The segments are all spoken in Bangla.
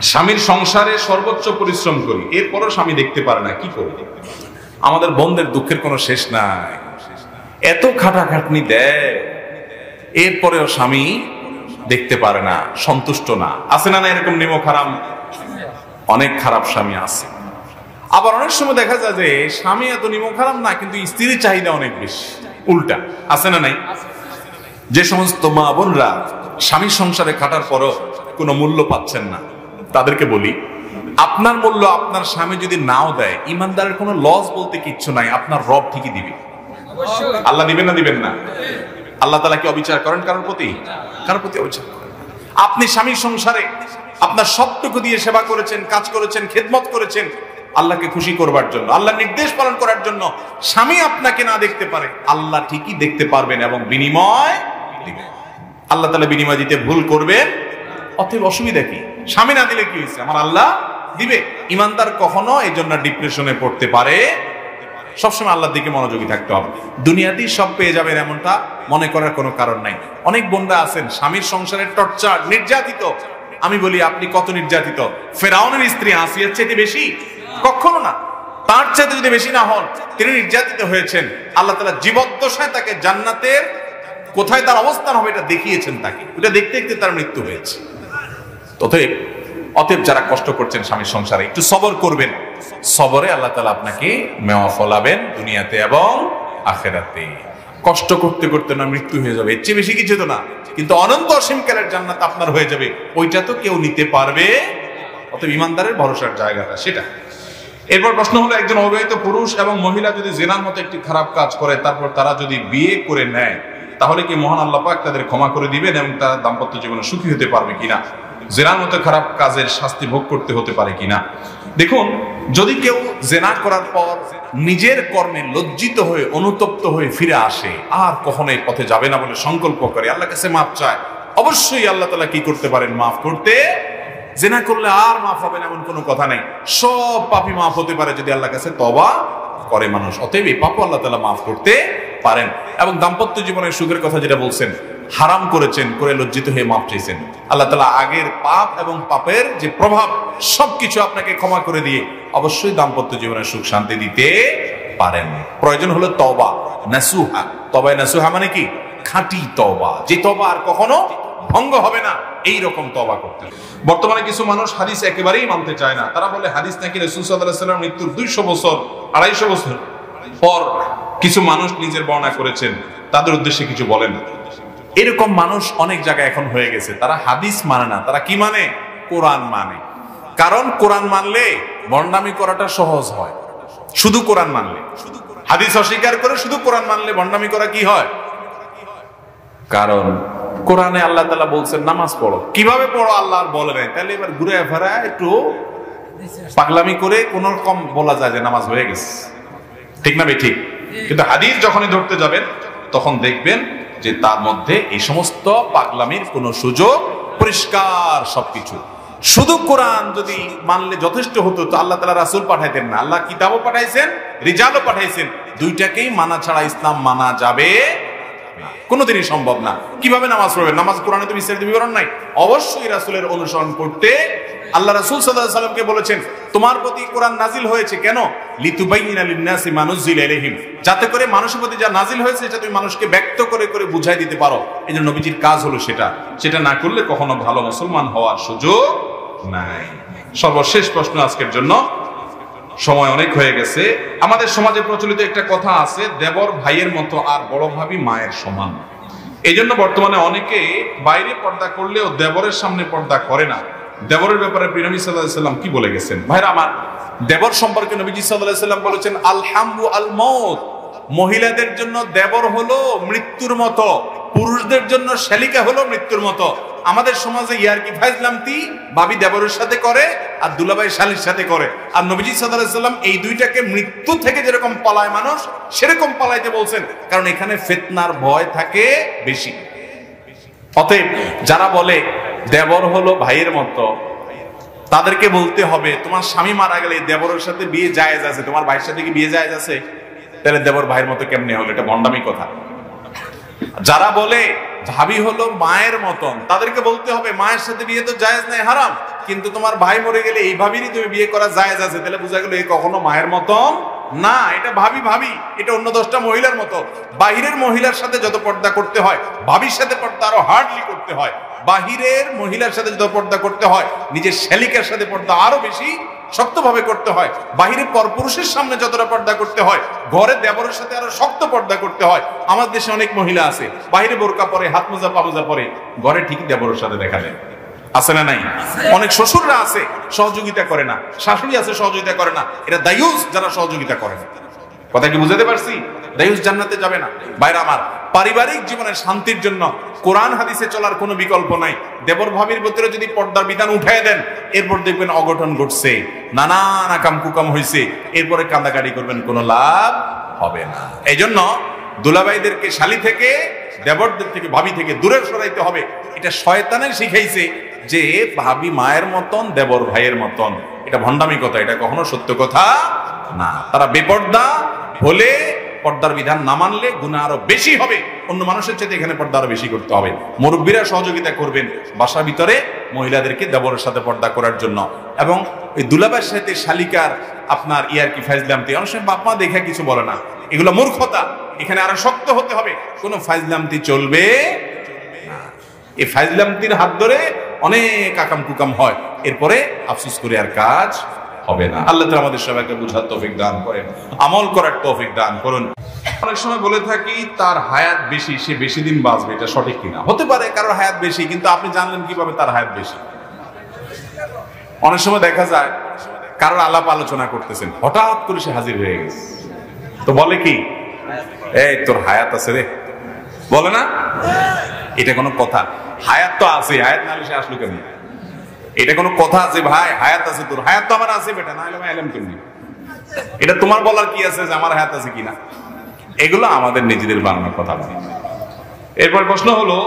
স্বামীর সংসারে সর্বোচ্চ পরিশ্রম করি, এরপরও স্বামী দেখতে পারে না, কি করি? আমাদের বোনদের দুঃখের কোনো শেষ নাই। এত খাটাখাটনি দেয়, এরপরেও স্বামী দেখতে পারে না, সন্তুষ্ট না। আছে না এরকম নিমক হারাম? অনেক খারাপ স্বামী আছে। আবার অনেক সময় দেখা যায় যে স্বামী এত নিমক হারাম না, কিন্তু স্ত্রীর চাহিদা অনেক বেশি। উল্টা আছে না নাই? যে সমস্ত মা বোনরা স্বামীর সংসারে খাটার পরও কোনো মূল্য পাচ্ছেন না, তাদেরকে বলি, আপনার মূল্য আপনার স্বামী যদি নাও দেয়, ইমানদারের কোনো লস বলতে কিচ্ছু নাই, আপনার রব ঠিকই দিবে। আল্লাহ দিবেন না? দিবেন না? আল্লাহ তাআলা কি অবিচার করেন কারোর প্রতি? কারোর প্রতি অবিচার করেন। আপনি স্বামীর সংসারে আপনার সবটুকু দিয়ে সেবা করেছেন, কাজ করেছেন, খেদমত করেছেন আল্লাহকে খুশি করবার জন্য, আল্লাহর নির্দেশ পালন করার জন্য। স্বামী আপনাকে না দেখতে পারে, আল্লাহ ঠিকই দেখতে পারবেন এবং বিনিময় দিবেন। আল্লাহ তাআলা বিনিময় দিতে ভুল করবেন, অতএব অসুবিধা কি? স্বামী না দিলে কি হয়েছে? আমার আল্লাহ দিবে। ইমানদার কখনো এই জন্য ডিপ্রেশনে পড়তে পারে। সবসময় আল্লাহর দিকে মনোযোগী থাকতে হবে। দুনিয়াতেই সব পেয়ে যাবেন এমনটা মনে করার কোনো কারণ নাই। অনেক বোনরা আছেন স্বামীর সংসারের টর্চার, নির্যাতিত। আমি বলি, আপনি কত নির্যাতিত? ফেরাউনের স্ত্রী আসিয়ার চাইতে বেশি? কখনো না। তার চাইতে যদি বেশি না হন, তিনি নির্যাতিত হয়েছেন। আল্লাহ তাআলা জীবদ্দশায় তাকে জান্নাতের কোথায় তার অবস্থান হবে এটা দেখিয়েছেন তাকে। এটা দেখতে দেখতে তার মৃত্যু হয়েছে। অতএব যারা কষ্ট করছেন স্বামীর সংসারে, একটু সবর করবেন। সবরে আল্লাহ তাআলা আপনাকে মেওয়া ফলাবেন দুনিয়াতে এবং আখিরাতে। কষ্ট করতে করতে না মৃত্যু হয়ে যাবে, এর চেয়ে বেশি কিছু তো না, কিন্তু অনন্ত অসীমকালের জান্নাত আপনার হয়ে যাবে। ওইটা তো কেউ নিতে পারবে। অতএব ইমানদারের ভরসার জায়গাটা সেটা। এরপর প্রশ্ন হলো, একজন অবিবাহিত পুরুষ এবং মহিলা যদি জিনার মতো একটি খারাপ কাজ করে, তারপর তারা যদি বিয়ে করে নেয়, তাহলে কি মহান আল্লাহ পাক তাদের ক্ষমা করে দিবেন এবং তারা দাম্পত্য জীবনে সুখী হতে পারবে কিনা? জেনার মতো খারাপ কাজের শাস্তি ভোগ করতে হতে পারে কিনা? দেখুন, যদি কেউ জেনা করার পর নিজের কর্মে লজ্জিত হয়ে অনুতপ্ত হয়ে ফিরে আসে, আর কখনো এই পথে যাবে না বলে সংকল্প করে, আল্লাহর কাছে মাফ চায়, অবশ্যই আল্লাহ তাআলা কি করতে পারেন? মাফ করতে। জেনা করলে আর মাফ হবে না এমন কোনো কথা নেই। সব পাপই মাফ হতে পারে যদি আল্লাহর কাছে তওবা করে মানুষ। অতএব এই পাপ আল্লাহ তাআলা মাফ করতে পারেন। এবং দাম্পত্য জীবনের সুখের কথা যেটা বলছেন, হারাম করেছেন, করে লজ্জিত হয়ে মাফ চাইছেন, আল্লাহ তাআলা আগের পাপ এবং পাপের যে প্রভাব সবকিছু আপনাকে ক্ষমা করে দিয়ে অবশ্যই দাম্পত্য জীবনের সুখ শান্তি দিতে পারেন। প্রয়োজন হলো তওবা নাসুহা। তওবা নাসুহা মানে কি? খাঁটি তওবা, যে তওবা আর কখনো ভঙ্গ হবে না, এই রকম তওবা করতে হবে। বর্তমানে কিছু মানুষ হাদিস একেবারেই মানতে চায় না। তারা বলে হাদিস নাকি রাসূল সাল্লাল্লাহু আলাইহি ওয়াসাল্লাম মৃত্যুর 200 বছর 250 বছর পর কিছু মানুষ নিজের বর্ণনা করেছেন, তাদের উদ্দেশ্যে কিছু বলেন। এরকম মানুষ অনেক জায়গায় এখন হয়ে গেছে। তারা হাদিস মানে না, তারা কি মানে? কোরআন মানে। কারণ কোরআন মানলে ভণ্ডামি করাটা সহজ হয়। শুধু কোরআন মানলে, হাদিস অস্বীকার করে শুধু কোরআন মানলে ভণ্ডামি করা কি হয়? কারণ কোরআনে আল্লাহ তাআলা বলছেন নামাজ পড়ো। কিভাবে পড়ো আল্লাহ আর বলে নাই, তাহলে এবার ঘুরে ফেরা একটু পাগলামি করে কোন রকম বলা যায় যে নামাজ হয়ে গেছে। ঠিক না? ঠিক। কিন্তু হাদিস যখনই ধরতে যাবেন তখন দেখবেন যে তার মধ্যে এই সমস্ত পাগলামির কোনো সুযোগ, পরিষ্কার সবকিছু। শুধু কোরআন যদি মানলে যথেষ্ট হতো তো আল্লাহ তাআলা রাসূল পাঠাইতেন না। আল্লাহ কিতাবও পাঠাইছেন, রিজালও পাঠাইছেন। দুইটাকেই মানা ছাড়া ইসলাম মানা যাবে না, কোনোদিনই সম্ভব না। কিভাবে নামাজ পড়বেন? নামাজ কোরআনে তো বিস্তারিত বিবরণ নাই। অবশ্যই রাসূলের অনুসরণ করতে আল্লাহ রাসূল সাল্লাল্লাহু আলাইহি ওয়াসাল্লামকে বলেছেন, তোমার প্রতি কোরআন নাজিল হয়েছে কেন? লিতুবাইয়িনা লিন-নাসি মা নুযিলা ইলাইহিম, যাতে করে মানুষের প্রতি যা নাজিল হয়েছে সেটা তুমি মানুষকে ব্যক্ত করে করে বুঝাই দিতে পারো। এই জন্য নবীজির কাজ হলো সেটা না করলে কখনো ভালো মুসলমান হওয়ার সুযোগ নাই। সর্বশেষ প্রশ্ন আজকের জন্য, সময় অনেক হয়ে গেছে। আমাদের সমাজে প্রচলিত একটা কথা আছে, দেবর ভাইয়ের মতো আর বড় ভাবি মায়ের সমান। এই জন্য বর্তমানে অনেকে বাইরে পর্দা করলেও দেবরের সামনে পর্দা করে না। দেবরের ব্যাপারে নবী সাল্লাল্লাহু আলাইহি ওয়াসাল্লাম কি বলে গেছেন? ভাইরা আমার, দেবর সম্পর্কে নবীজি সাল্লাল্লাহু আলাইহি ওয়াসাল্লাম বলেছেন, আল-হামু আল-মাউত, মহিলাদের জন্য দেবর হলো মৃত্যুর মতো, পুরুষদের জন্য শালিকা হলো মৃত্যুর মতো। আমাদের সমাজে ইয়ারকি ফাজলামতি ভাবি দেবরের সাথে করে আর দুলাভাই শালীর সাথে করে। আর নবীজি সাল্লাল্লাহু আলাইহি ওয়াসাল্লাম এই দুইটাকে মৃত্যু থেকে যেরকম পালায় মানুষ, সেরকম পালাইতে বলছেন, কারণ এখানে ফিতনার ভয় থাকে বেশি। অতএব যারা বলে দেবর হলো ভাইয়ের মতো, তাদেরকে বলতে হবে, তোমার স্বামী মারা গেলে দেবরের সাথে বিয়ে জায়েজ আছে, তোমার ভাইয়ের সাথে কি বিয়ে জায়েজ আছে? তাহলে দেবর ভাইয়ের মতো কেমনে হলো? এটা ভণ্ডামি কথা। যারা বলে ভাবি হলো মায়ের মতন, তাদেরকে বলতে হবে মায়ের সাথে বিয়ে তো জায়েজ নাই, হারাম, কিন্তু তোমার ভাই মরে গেলে এই ভাবিরই তুমি বিয়ে করা জায়েজ আছে, তাহলে বোঝা গেল এই কখনো মায়ের মতন না, এটা ভাবি, এটা অন্য 10টা মহিলার মতো। বাহিরের মহিলার সাথে যত পর্দা করতে হয়, ভাবির সাথে পর্দা আরো হার্ডলি করতে হয়। বাহিরের মহিলার সাথে যত পর্দা করতে হয়, নিজের শ্যালিকার সাথে পর্দা আরো বেশি শক্তভাবে করতে হয়। বাহিরে পরপুরুষের সামনে যতটা পর্দা করতে হয়, ঘরে দেবরের সাথে আরো শক্ত পর্দা করতে হয়। আমাদের দেশে অনেক মহিলা আছে বাহিরে বোরকা পরে, হাত মোজা পা মোজা পরে, ঘরে ঠিকই দেবরের সাথে দেখা যায়, আছে না নাই? অনেক শ্বশুররা আছে সহযোগিতা করে না, শাশুড়ি আছে সহযোগিতা করে না, এটা দায়ুস যারা সহযোগিতা করে না। কথা কি বুঝাতে পারছি? দায়ুস জান্নাতে যাবে না। ভাইরা আমার, পারিবারিক জীবনের শান্তির জন্য কোরআন হাদিসে চলার কোনো বিকল্প নাই। দেবর ভাবির ভিতরে যদি পর্দার বিধান উঠায় দেন, এরপর দেখবেন অঘটন ঘটছে, নানান আকাম কুকাম হয়েছে, এরপরে কান্দাকাটি করবেন, কোনো লাভ হবে না। এই জন্য দুলাভাইদেরকে শালি থেকে, দেবরদের থেকে, ভাবি থেকে দূরে সরাইতে হবে। এটা শয়তানের শিখাইছে যে ভাবি মায়ের মতন, দেবর ভাইয়ের মতন। এটা ভণ্ডামি কথা, এটা কখনো সত্য কথা না। তারা বেপর্দা হলে, পর্দার বিধান না মানলে গুনাহ আরো বেশি হবে। অন্য মানুষের চাইতে এখানে পর্দা আরো বেশি করতে হবে। মুরব্বীরা সহযোগিতা করবেন বাসার ভিতরে মহিলাদেরকে দেবরের সাথে পর্দা করার জন্য। এবং এই দুলাভাইয়ের সাথে শালিকার আপনার ইয়ারকি ফাইজলামতি, অনেক সময় বাপ মা দেখে কিছু বলে না, এগুলো মূর্খতা। এখানে আরো শক্ত হতে হবে, কোনো ফাইজলামতি চলবে না। এই ফাইজলামতির হাত ধরে অনেক আকাম কুকাম হয়, এরপরে আফসোস করে আর কাজ হবে না। আল্লাহ তাআলা আমাদের সবাইকে বুঝার তৌফিক দান করেন, আমল করার তৌফিক দান করুন। অনেক সময় বলে থাকি তার হায়াত বেশি, সে বেশি দিন বাঁচবে, এটা সঠিক কিনা? হতে পারে কারোর হায়াত বেশি, কিন্তু আপনি জানলেন কিভাবে তার হায়াত বেশি? অনেক সময় দেখা যায় কারোর আলাপ আলোচনা করতেছেন, হঠাৎ করে সে হাজির হয়ে গেছে, তো বলে কি, এই তোর হায়াত আছে রে, বলে না? এটা কোনো কথা? হায়াত তো আছে, হায়াত না হলে সে আসলো কেন? এটা কোনো কথা আছে? ভাই হায়াত আছে তোর, হায়াত তো আমার আছে বেটা, না হলে আমি এলাম কেমনি? এটা তোমার বলার কি আছে যে আমার হায়াত আছে কিনা? এগুলো আমাদের নিজেদের বানানোর কথা বলি। এরপর প্রশ্ন হলো,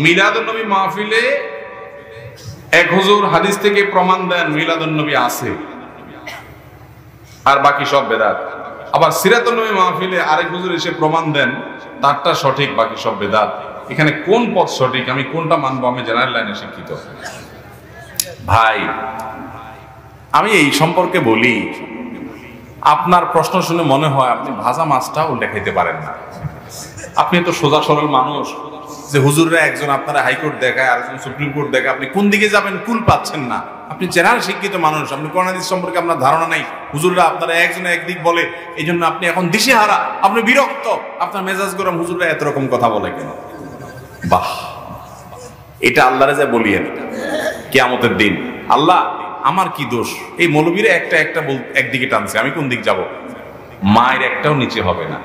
মিলাদুন নবী মাহফিলে এক হুজুর হাদিস থেকে প্রমাণ দেন মিলাদুন নবী আছে আর বাকি সব বেদাত। আবার সিরাতুন নবী মাহফিলে আরেক হুজুর এসে প্রমাণ দেন তারটা সঠিক, বাকি সব বেদাত। এখানে কোন পথ সঠিক, আমি কোনটা মানবো? আমি জেনারেল লাইনে শিক্ষিত ভাই, আমি এই সম্পর্কে বলি, আপনার প্রশ্ন শুনে মনে হয় আপনি ভাজা মাছটাও দেখাইতে পারেন না। আপনি তো সোজা সরল মানুষ, যে হুজুররা একজন আপনারা হাইকোর্ট দেখায়, আরেকজন সুপ্রিম কোর্ট দেখায়, আপনি কোন দিকে যাবেন কুল পাচ্ছেন না। আপনি জেনারেল শিক্ষিত মানুষ, আপনি কোরআন হাদিস সম্পর্কে আপনার ধারণা নাই। হুজুররা আপনারা একজনে একদিক বলে, এই জন্য আপনি এখন দিশেহারা, আপনি বিরক্ত, আপনার মেজাজ গরম, হুজুররা এত রকম কথা বলে কেন? বাহ, এটা আল্লাহরে যা বলিয়েন কিয়ামতের দিন, আল্লাহ আমার কি দোষ, এই মৌলবীরা একটা একদিকে টানছে, আমি কোন দিক যাব? মায়ের একটাও নিচে হবে না।